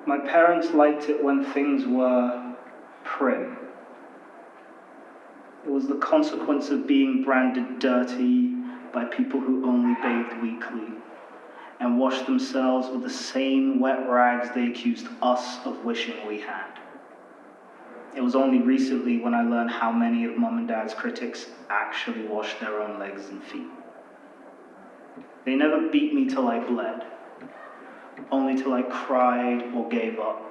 My parents liked it when things were prim. It was the consequence of being branded dirty by people who only bathed weekly and washed themselves with the same wet rags they accused us of wishing we had. It was only recently when I learned how many of Mum and Dad's critics actually washed their own legs and feet. They never beat me till I bled, only till I cried or gave up.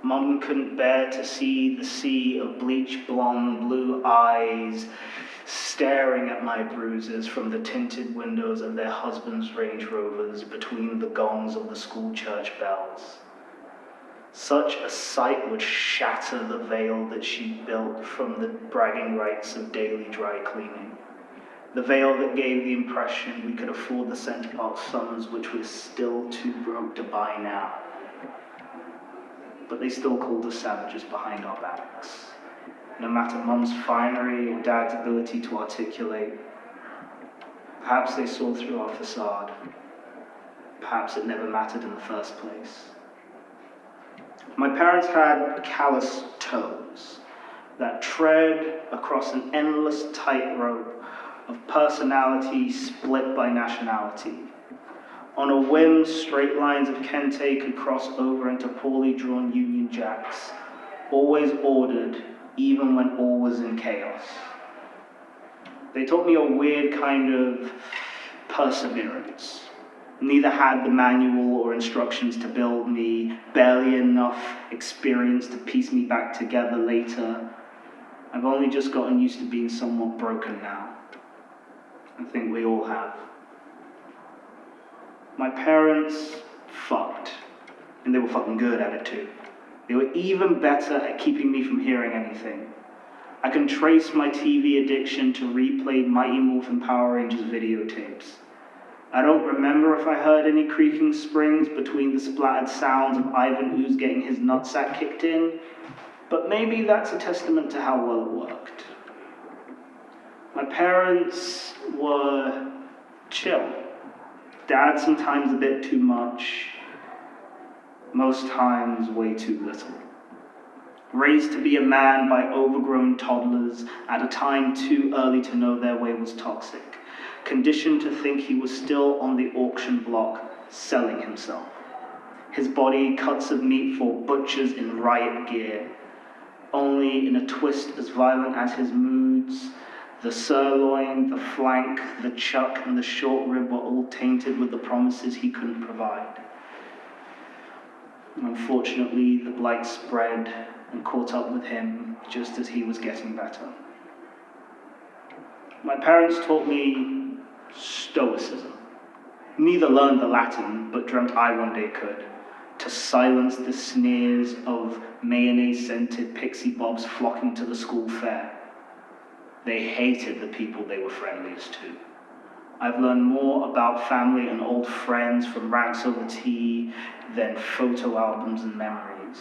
Mum couldn't bear to see the sea of bleach blonde blue eyes staring at my bruises from the tinted windows of their husbands' Range Rovers between the gongs of the school church bells. Such a sight would shatter the veil that she built from the bragging rights of daily dry cleaning. The veil that gave the impression we could afford the Centre Park summers which we're still too broke to buy now. But they still called us savages behind our backs. No matter Mum's finery or Dad's ability to articulate, perhaps they saw through our facade. Perhaps it never mattered in the first place. My parents had callous toes that tread across an endless tightrope of personality split by nationality. On a whim, straight lines of kente could cross over into poorly drawn Union Jacks, always ordered, even when all was in chaos. They taught me a weird kind of perseverance. Neither had the manual or instructions to build me, barely enough experience to piece me back together later. I've only just gotten used to being somewhat broken now. I think we all have. My parents fucked, and they were fucking good at it too. They were even better at keeping me from hearing anything. I can trace my TV addiction to replayed Mighty Morphin Power Rangers videotapes. I don't remember if I heard any creaking springs between the splattered sounds of Ivan Ooze getting his nutsack kicked in, but maybe that's a testament to how well it worked. My parents were chill. Dad sometimes a bit too much, most times way too little. Raised to be a man by overgrown toddlers at a time too early to know their way was toxic. Conditioned to think he was still on the auction block selling himself. His body cuts of meat for butchers in riot gear, only in a twist as violent as his moods. The sirloin, the flank, the chuck, and the short rib were all tainted with the promises he couldn't provide. Unfortunately, the blight spread and caught up with him just as he was getting better. My parents taught me stoicism. Neither learned the Latin, but dreamt I one day could, to silence the sneers of mayonnaise-scented pixie bobs flocking to the school fair. They hated the people they were friendliest to. I've learned more about family and old friends from rants over tea than photo albums and memories.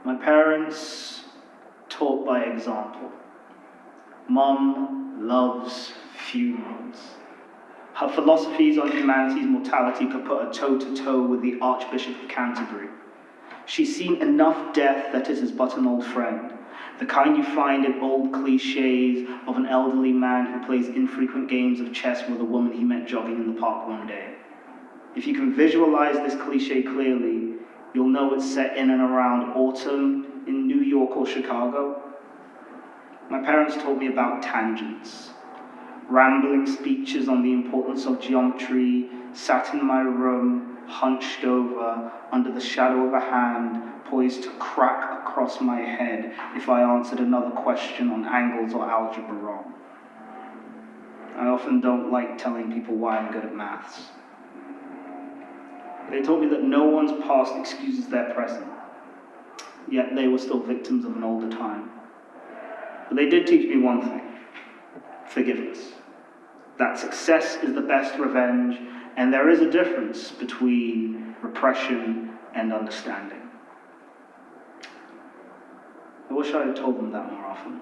My parents taught by example. Mum loves funerals. Her philosophies on humanity's mortality could put her toe-to-toe with the Archbishop of Canterbury. She's seen enough death that it is but an old friend. The kind you find in old cliches of an elderly man who plays infrequent games of chess with a woman he met jogging in the park one day. If you can visualize this cliche clearly, you'll know it's set in and around autumn in New York or Chicago. My parents taught me about tangents. Rambling speeches on the importance of geometry, sat in my room, hunched over, under the shadow of a hand, poised to crack across my head if I answered another question on angles or algebra wrong. I often don't like telling people why I'm good at maths. They taught me that no one's past excuses their present, yet they were still victims of an older time. But they did teach me one thing: forgiveness. That success is the best revenge, and there is a difference between repression and understanding. I wish I had told them that more often.